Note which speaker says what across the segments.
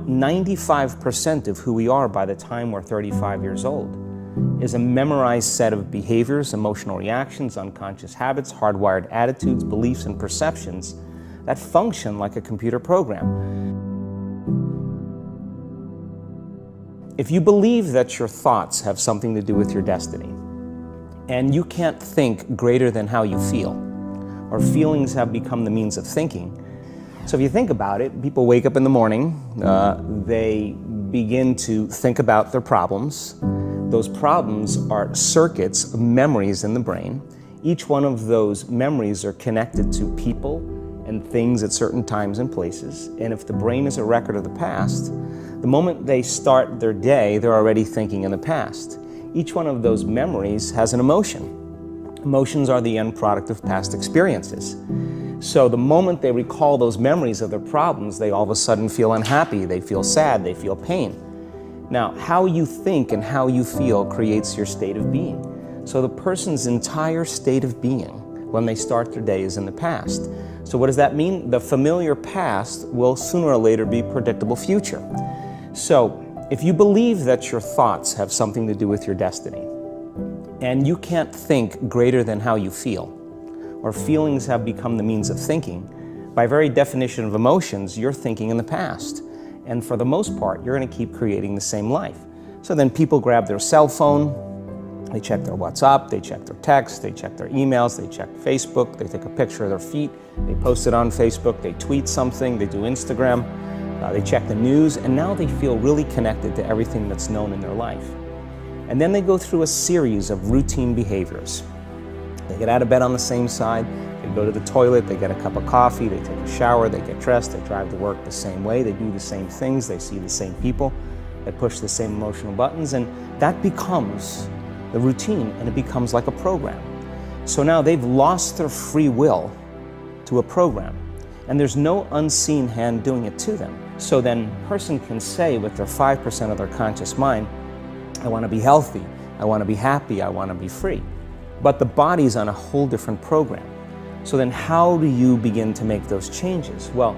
Speaker 1: 95% of who we are by the time we're 35 years old is a memorized set of behaviors, emotional reactions, unconscious habits, hardwired attitudes, beliefs, and perceptions that function like a computer program. If you believe that your thoughts have something to do with your destiny, and you can't think greater than how you feel, or feelings have become the means of thinking. So if you think about it, people wake up in the morning, they begin to think about their problems. Those problems are circuits of memories in the brain. Each one of those memories are connected to people and things at certain times and places. And if the brain is a record of the past, the moment they start their day, they're already thinking in the past. Each one of those memories has an emotion. Emotions are the end product of past experiences. So the moment they recall those memories of their problems, they all of a sudden feel unhappy, they feel sad, they feel pain. Now, how you think and how you feel creates your state of being. So the person's entire state of being when they start their day is in the past. So what does that mean? The familiar past will sooner or later be predictable future. So if you believe that your thoughts have something to do with your destiny, and you can't think greater than how you feel, or feelings have become the means of thinking, by very definition of emotions, you're thinking in the past. And for the most part, you're going to keep creating the same life. So then people grab their cell phone, they check their WhatsApp, they check their text, they check their emails, they check Facebook, they take a picture of their feet, they post it on Facebook, they tweet something, they do Instagram, they check the news, and now they feel really connected to everything that's known in their life. And then they go through a series of routine behaviors. They get out of bed on the same side, they go to the toilet, they get a cup of coffee, they take a shower, they get dressed, they drive to work the same way, they do the same things, they see the same people, they push the same emotional buttons, and that becomes the routine, and it becomes like a program. So now they've lost their free will to a program, and there's no unseen hand doing it to them. So then a person can say with their 5% of their conscious mind, I want to be healthy, I want to be happy, I want to be free. But the body's on a whole different program. So then how do you begin to make those changes? Well,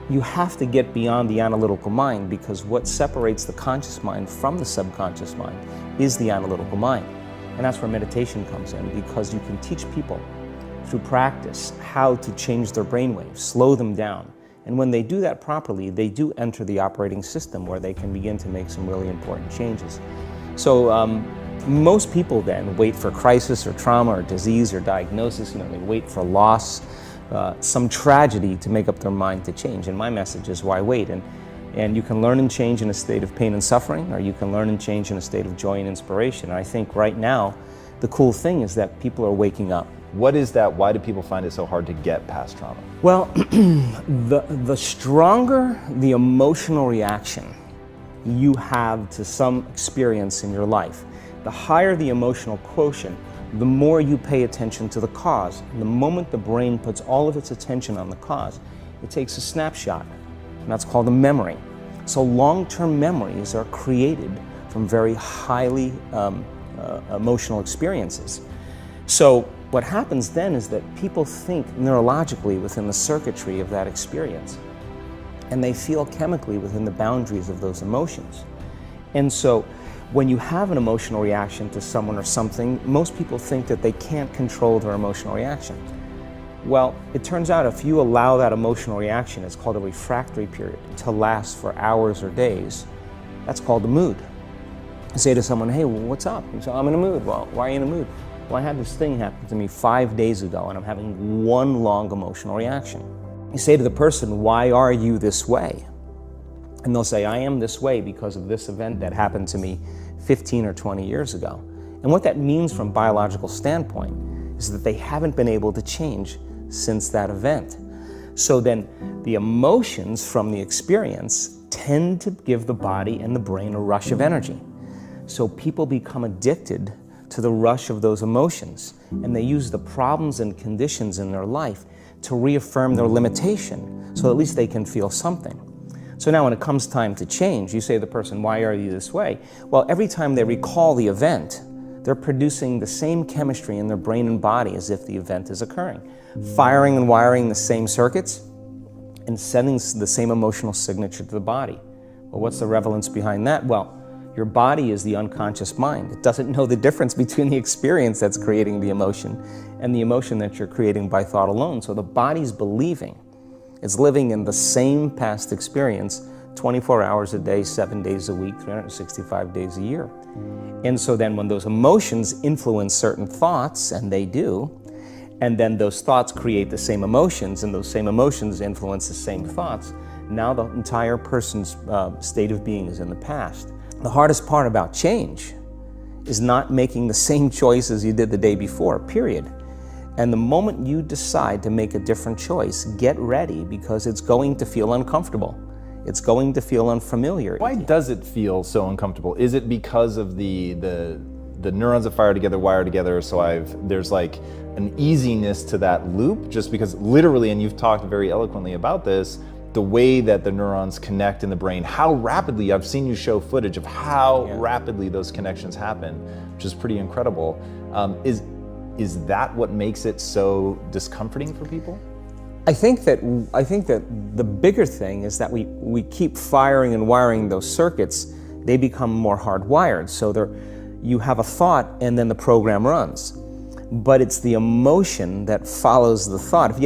Speaker 1: you have to get beyond the analytical mind, because what separates the conscious mind from the subconscious mind is the analytical mind. And that's where meditation comes in, because you can teach people through practice how to change their brainwaves, slow them down. And when they do that properly, they do enter the operating system where they can begin to make some really important changes. So most people then wait for crisis or trauma or disease or diagnosis. They wait for loss, some tragedy to make up their mind to change. And my message is, why wait? And you can learn and change in a state of pain and suffering, or you can learn and change in a state of joy and inspiration. And I think right now, the cool thing is that people are waking up.
Speaker 2: What is that? Why do people find it so hard to get past trauma?
Speaker 1: Well, the stronger the emotional reaction you have to some experience in your life, the higher the emotional quotient, the more you pay attention to the cause. And the moment the brain puts all of its attention on the cause, it takes a snapshot, and that's called a memory. So long-term memories are created from very highly emotional experiences. So what happens then is that people think neurologically within the circuitry of that experience, and they feel chemically within the boundaries of those emotions. And so when you have an emotional reaction to someone or something, most people think that they can't control their emotional reaction. Well, it turns out if you allow that emotional reaction, it's called a refractory period, to last for hours or days, that's called a mood. You say to someone, hey, well, what's up? You say, I'm in a mood. Well, why are you in a mood? Well, I had this thing happen to me 5 days ago, and I'm having one long emotional reaction. You say to the person, why are you this way? And they'll say, I am this way because of this event that happened to me 15 or 20 years ago. And what that means from a biological standpoint is that they haven't been able to change since that event. So then the emotions from the experience tend to give the body and the brain a rush of energy. So people become addicted to the rush of those emotions, and they use the problems and conditions in their life to reaffirm their limitation, so at least they can feel something. So now when it comes time to change, you say to the person, why are you this way? Well, every time they recall the event, they're producing the same chemistry in their brain and body as if the event is occurring, firing and wiring the same circuits, and sending the same emotional signature to the body. Well, what's the relevance behind that? Well, your body is the unconscious mind. It doesn't know the difference between the experience that's creating the emotion and the emotion that you're creating by thought alone. So the body's believing. It's living in the same past experience 24 hours a day, 7 days a week, 365 days a year. And so then when those emotions influence certain thoughts, and they do, and then those thoughts create the same emotions, and those same emotions influence the same thoughts, now the entire person's state of being is in the past. The hardest part about change is not making the same choices you did the day before, period. And the moment you decide to make a different choice, get ready, because it's going to feel uncomfortable. It's going to feel unfamiliar.
Speaker 2: Why does it feel so uncomfortable? Is it because of the neurons that fire together, wire together, so there's like an easiness to that loop, just because literally, and you've talked very eloquently about this, the way that the neurons connect in the brain, how rapidly, I've seen you show footage of how rapidly those connections happen, which is pretty incredible. Is that what makes it so discomforting for people?
Speaker 1: I think that the bigger thing is that we keep firing and wiring those circuits. They become more hardwired. So you have a thought and then the program runs. But it's the emotion that follows the thought. If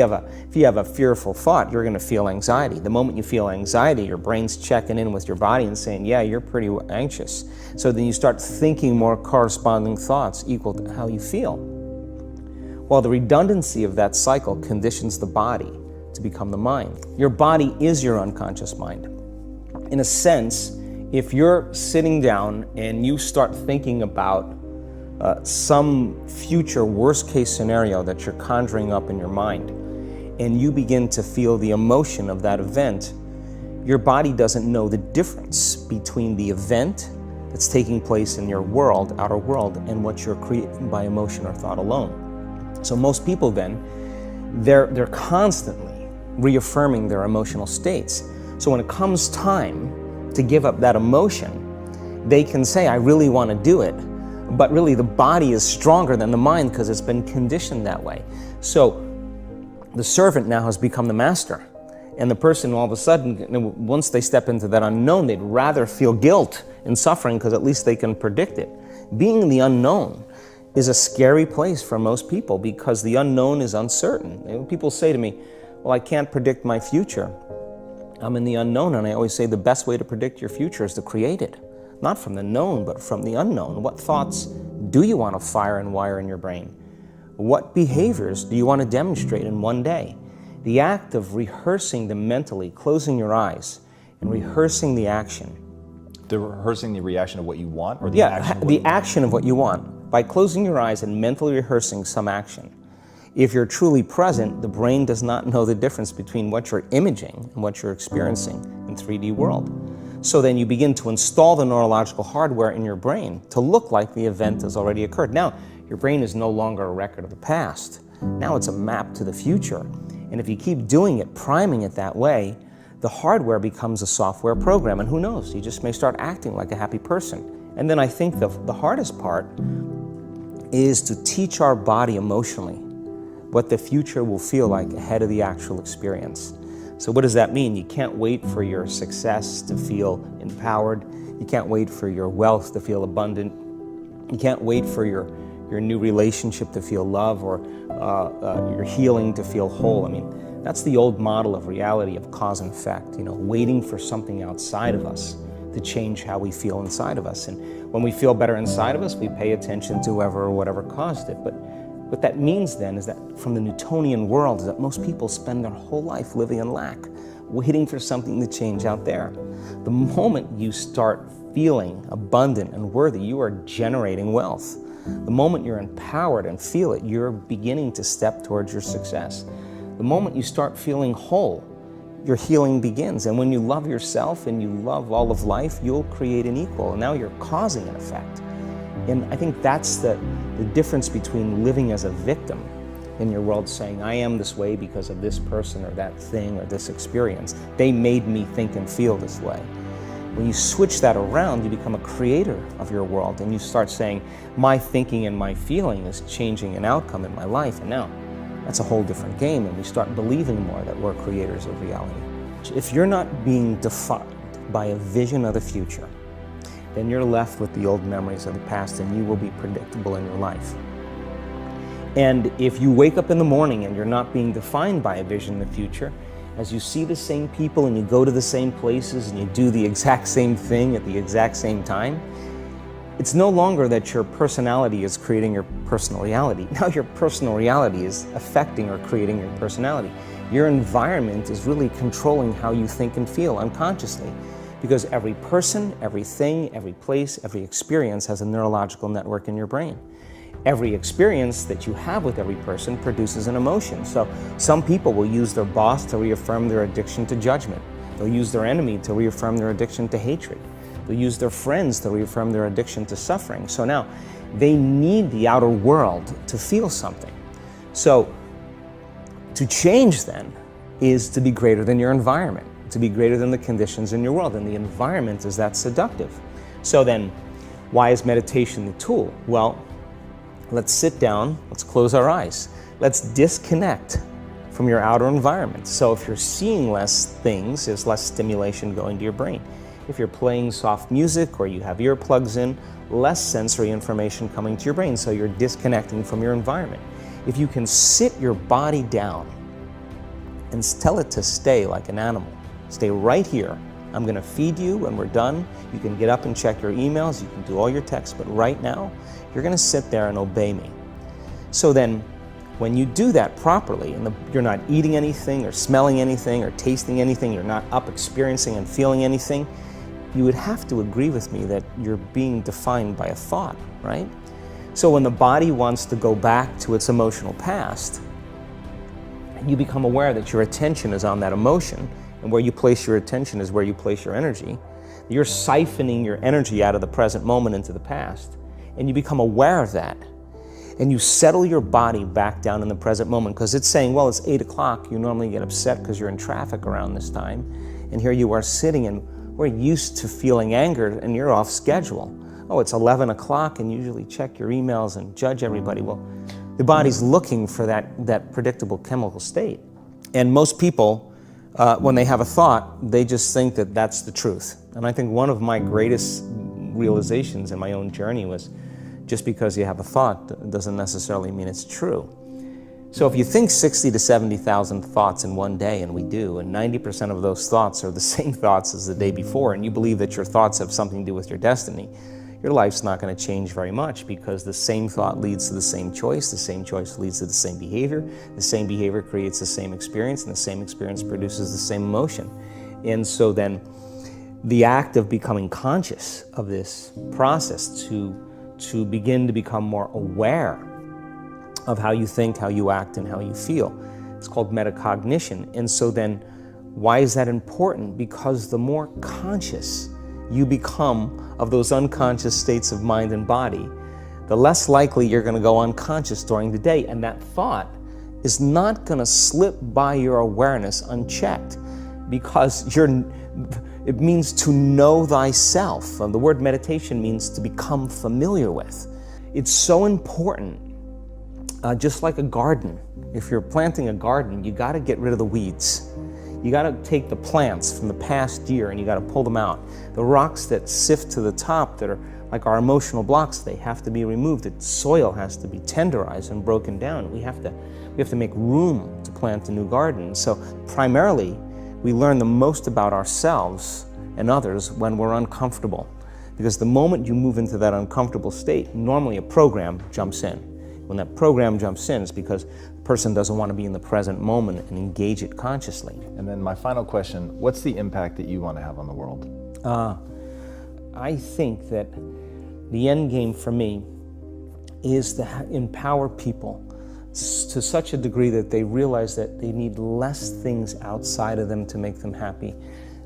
Speaker 1: you have a fearful thought, you're going to feel anxiety. The moment you feel anxiety, your brain's checking in with your body and saying, yeah, you're pretty anxious. So then you start thinking more corresponding thoughts equal to how you feel. Well, the redundancy of that cycle conditions the body to become the mind. Your body is your unconscious mind. In a sense, if you're sitting down and you start thinking about some future worst-case scenario that you're conjuring up in your mind, and you begin to feel the emotion of that event, your body doesn't know the difference between the event that's taking place in your world, outer world, and what you're creating by emotion or thought alone. So most people then, they're constantly reaffirming their emotional states. So when it comes time to give up that emotion, they can say, I really want to do it. But really the body is stronger than the mind because it's been conditioned that way. So the servant now has become the master. And the person all of a sudden, once they step into that unknown, they'd rather feel guilt and suffering because at least they can predict it. Being in the unknown is a scary place for most people because the unknown is uncertain. People say to me, well, I can't predict my future. I'm in the unknown, and I always say the best way to predict your future is to create it. Not from the known, but from the unknown. What thoughts do you want to fire and wire in your brain? What behaviors do you want to demonstrate in one day? The act of rehearsing them mentally, closing your eyes, and rehearsing the action.
Speaker 2: Rehearsing the reaction of what you want, or the action?
Speaker 1: The action of what you want. By closing your eyes and mentally rehearsing some action. If you're truly present, the brain does not know the difference between what you're imaging and what you're experiencing in 3D world. So then you begin to install the neurological hardware in your brain to look like the event has already occurred. Now, your brain is no longer a record of the past. Now it's a map to the future. And if you keep doing it, priming it that way, the hardware becomes a software program. And who knows, you just may start acting like a happy person. And then I think the hardest part is to teach our body emotionally what the future will feel like ahead of the actual experience. So what does that mean? You can't wait for your success to feel empowered. You can't wait for your wealth to feel abundant. You can't wait for your new relationship to feel love, or your healing to feel whole. I mean, that's the old model of reality, of cause and effect, waiting for something outside of us to change how we feel inside of us. And when we feel better inside of us, we pay attention to whoever or whatever caused it. But what that means then is that from the Newtonian world is that most people spend their whole life living in lack, waiting for something to change out there. The moment you start feeling abundant and worthy, you are generating wealth. The moment you're empowered and feel it, you're beginning to step towards your success. The moment you start feeling whole, your healing begins. And when you love yourself and you love all of life, you'll create an equal. And now you're causing an effect. And I think that's the difference between living as a victim in your world, saying, I am this way because of this person or that thing or this experience. They made me think and feel this way. When you switch that around, you become a creator of your world, and you start saying, my thinking and my feeling is changing an outcome in my life. And now that's a whole different game, and we start believing more that we're creators of reality. If you're not being defined by a vision of the future, then you're left with the old memories of the past and you will be predictable in your life. And if you wake up in the morning and you're not being defined by a vision of the future, as you see the same people and you go to the same places and you do the exact same thing at the exact same time, it's no longer that your personality is creating your personal reality. Now your personal reality is affecting or creating your personality. Your environment is really controlling how you think and feel unconsciously, because every person, everything, every place, every experience has a neurological network in your brain. Every experience that you have with every person produces an emotion. So some people will use their boss to reaffirm their addiction to judgment. They'll use their enemy to reaffirm their addiction to hatred. They'll use their friends to reaffirm their addiction to suffering. So now they need the outer world to feel something. So to change then is to be greater than your environment, to be greater than the conditions in your world, and the environment is that seductive. So then, why is meditation the tool? Well, let's sit down, let's close our eyes. Let's disconnect from your outer environment. So if you're seeing less things, there's less stimulation going to your brain. If you're playing soft music or you have earplugs in, less sensory information coming to your brain, so you're disconnecting from your environment. If you can sit your body down and tell it to stay like an animal, stay right here. I'm going to feed you when we're done. You can get up and check your emails, you can do all your texts, but right now, you're going to sit there and obey me. So then, when you do that properly, and you're not eating anything or smelling anything or tasting anything, you're not up experiencing and feeling anything, you would have to agree with me that you're being defined by a thought, right? So when the body wants to go back to its emotional past, you become aware that your attention is on that emotion, and where you place your attention is where you place your energy. You're siphoning your energy out of the present moment into the past, and you become aware of that. And you settle your body back down in the present moment, because it's saying, well, it's 8 o'clock. You normally get upset because you're in traffic around this time. And here you are sitting, and we're used to feeling angered, and you're off schedule. Oh, it's 11 o'clock, and you usually check your emails and judge everybody. Well, the body's looking for that predictable chemical state. And most people, when they have a thought, they just think that that's the truth. And I think one of my greatest realizations in my own journey was, just because you have a thought doesn't necessarily mean it's true. So if you think 60 to 70,000 thoughts in one day, and we do, and 90% of those thoughts are the same thoughts as the day before, and you believe that your thoughts have something to do with your destiny, your life's not going to change very much, because the same thought leads to the same choice leads to the same behavior creates the same experience, and the same experience produces the same emotion. And so then the act of becoming conscious of this process to begin to become more aware of how you think, how you act, and how you feel, it's called metacognition. And so then, why is that important? Because the more conscious you become of those unconscious states of mind and body, the less likely you're going to go unconscious during the day, and that thought is not going to slip by your awareness unchecked, because it means to know thyself. The word meditation means to become familiar with. It's so important, just like a garden. If you're planting a garden, you got to get rid of the weeds. You got to take the plants from the past year and you got to pull them out. The rocks that sift to the top that are like our emotional blocks, they have to be removed. The soil has to be tenderized and broken down. We have to make room to plant a new garden. So primarily, we learn the most about ourselves and others when we're uncomfortable. Because the moment you move into that uncomfortable state, normally a program jumps in. When that program jumps in, it's because the person doesn't want to be in the present moment and engage it consciously.
Speaker 2: And then my final question, what's the impact that you want to have on the world?
Speaker 1: I think that the end game for me is to empower people to such a degree that they realize that they need less things outside of them to make them happy,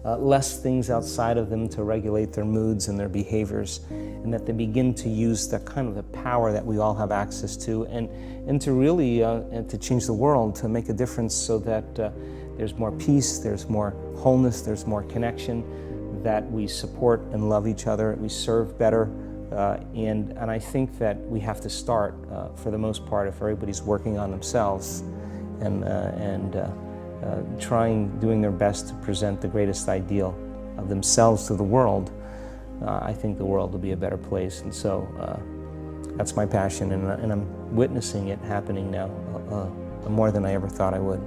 Speaker 1: less things outside of them to regulate their moods and their behaviors, and that they begin to use the kind of the power that we all have access to, and to really and to change the world, to make a difference so that there's more peace, there's more wholeness, there's more connection, that we support and love each other, we serve better. And I think that we have to start, for the most part, if everybody's working on themselves and doing their best to present the greatest ideal of themselves to the world, I think the world will be a better place. And so that's my passion, and I'm witnessing it happening now more than I ever thought I would.